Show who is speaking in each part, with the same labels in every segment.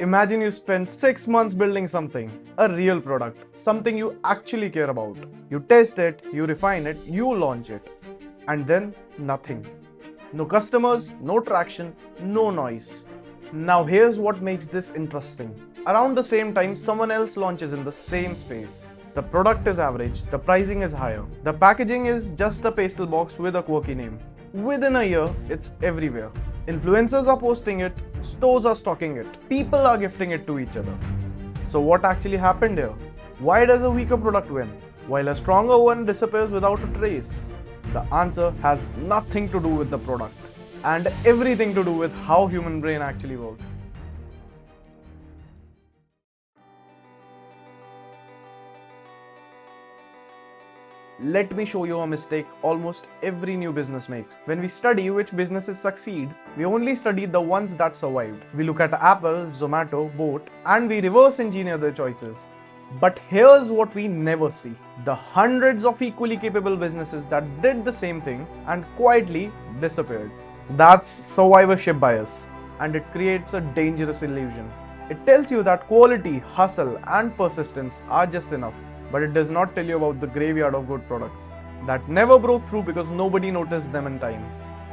Speaker 1: Imagine you spend 6 months building something, a real product, something you actually care about. You test it, you refine it, you launch it, and then nothing. No customers, no traction, no noise. Now here's what makes this interesting. Around the same time, someone else launches in the same space. The product is average, the pricing is higher, the packaging is just a pastel box with a quirky name. Within a year, it's everywhere. Influencers are posting it, stores are stocking it, people are gifting it to each other. So what actually happened here? Why does a weaker product win, while a stronger one disappears without a trace? The answer has nothing to do with the product and everything to do with how human brain actually works. Let me show you a mistake almost every new business makes. When we study which businesses succeed, we only study the ones that survived. We look at Apple, Zomato, Boat, and we reverse engineer their choices. But here's what we never see: the hundreds of equally capable businesses that did the same thing and quietly disappeared. That's survivorship bias, and it creates a dangerous illusion. It tells you that quality, hustle, and persistence are just enough, but it does not tell you about the graveyard of good products that never broke through because nobody noticed them in time.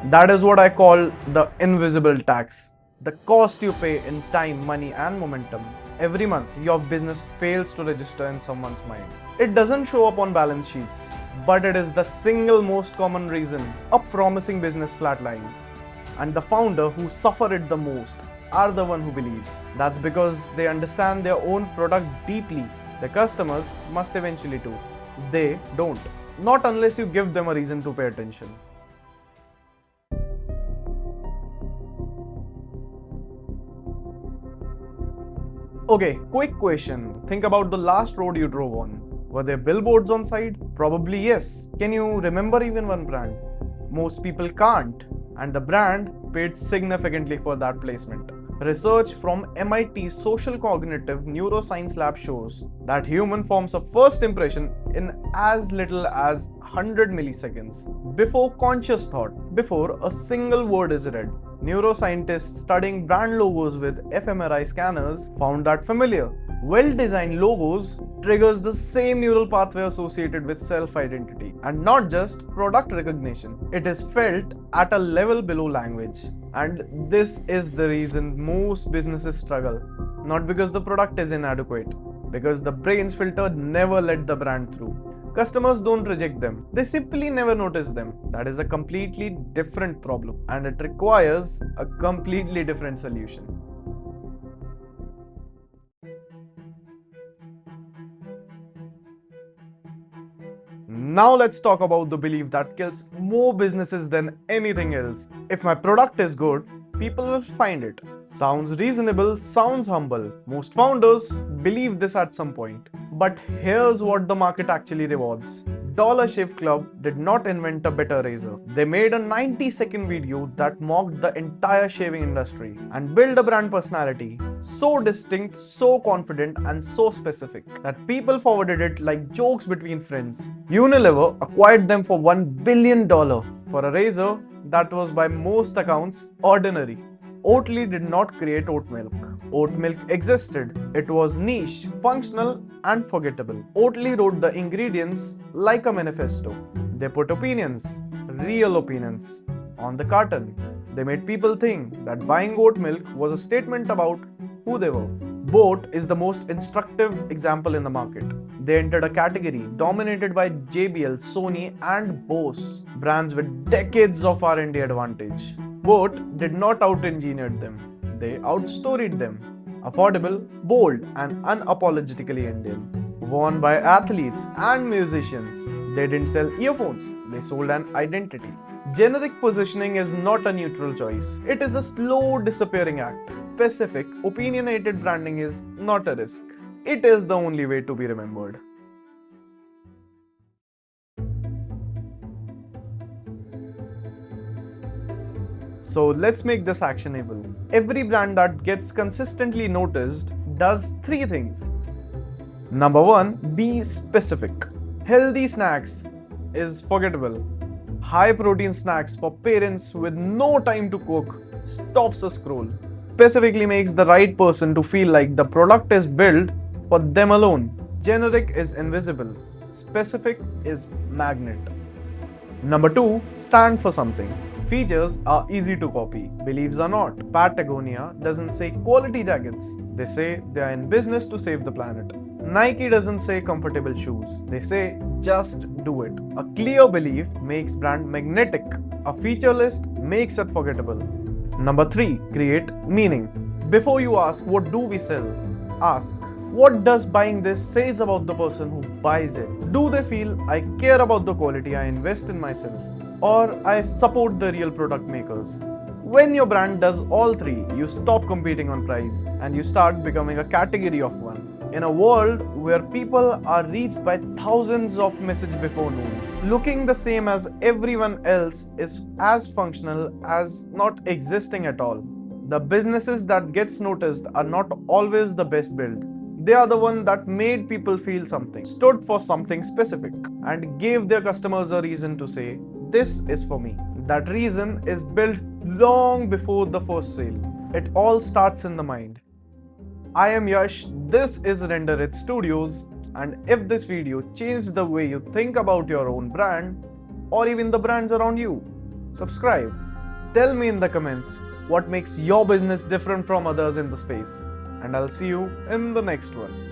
Speaker 1: That is what I call the invisible tax. The cost you pay in time, money, and momentum. Every month, your business fails to register in someone's mind. It doesn't show up on balance sheets, but it is the single most common reason a promising business flatlines. And the founder who suffer it the most are the one who believes. That's because they understand their own product deeply. The customers must eventually too. They don't. Not unless you give them a reason to pay attention. Okay, quick question. Think about the last road you drove on. Were there billboards on side? Probably yes. Can you remember even one brand? Most people can't. And the brand paid significantly for that placement. Research from MIT Social Cognitive Neuroscience Lab shows that human forms a first impression in as little as 100 milliseconds before conscious thought, before a single word is read. Neuroscientists studying brand logos with fMRI scanners found that familiar, well-designed logos triggers the same neural pathway associated with self-identity and not just product recognition. It is felt at a level below language. And this is the reason most businesses struggle. Not because the product is inadequate, because the brain's filter never let the brand through. Customers don't reject them, they simply never notice them. That is a completely different problem and it requires a completely different solution. Now let's talk about the belief that kills more businesses than anything else. If my product is good, people will find it. Sounds reasonable, sounds humble. Most founders believe this at some point. But here's what the market actually rewards. Dollar Shave Club did not invent a better razor. They made a 90-second video that mocked the entire shaving industry and built a brand personality so distinct, so confident, and so specific that people forwarded it like jokes between friends. Unilever acquired them for $1 billion for a razor that was by most accounts ordinary. Oatly did not create oat milk. Oat milk existed. It was niche, functional, and forgettable. Oatly wrote the ingredients like a manifesto. They put opinions, real opinions, on the carton. They made people think that buying oat milk was a statement about who they were. Boat is the most instructive example in the market. They entered a category dominated by JBL, Sony, and Bose, brands with decades of R&D advantage. Boat did not out-engineer them, they outstoried them. Affordable, bold, and unapologetically Indian. Worn by athletes and musicians. They didn't sell earphones, they sold an identity. Generic positioning is not a neutral choice. It is a slow disappearing act. Specific, opinionated branding is not a risk. It is the only way to be remembered. So let's make this actionable. Every brand that gets consistently noticed does three things. Number one, be specific. Healthy snacks is forgettable. high protein snacks for parents with no time to cook, stops a scroll, specifically makes the right person to feel like the product is built for them alone. Generic is invisible, specific is magnet. Number 2, stand for something. Features are easy to copy, beliefs are not. Patagonia doesn't say quality jackets, they say they are in business to save the planet. Nike doesn't say comfortable shoes, they say just do it. A clear belief makes brand magnetic, a feature list makes it forgettable. Number 3, create meaning. Before you ask what do we sell, ask what does buying this says about the person who buys it? Do they feel I care about the quality I invest in myself? Or I support the real product makers? When your brand does all three, you stop competing on price and you start becoming a category of one. In a world where people are reached by thousands of messages before noon, looking the same as everyone else is as functional as not existing at all. The businesses that gets noticed are not always the best built. They are the ones that made people feel something, stood for something specific, and gave their customers a reason to say, this is for me. That reason is built long before the first sale. It all starts in the mind. I am Yash, this is Render It Studios, and if this video changed the way you think about your own brand, or even the brands around you, subscribe. Tell me in the comments what makes your business different from others in the space. And I'll see you in the next one.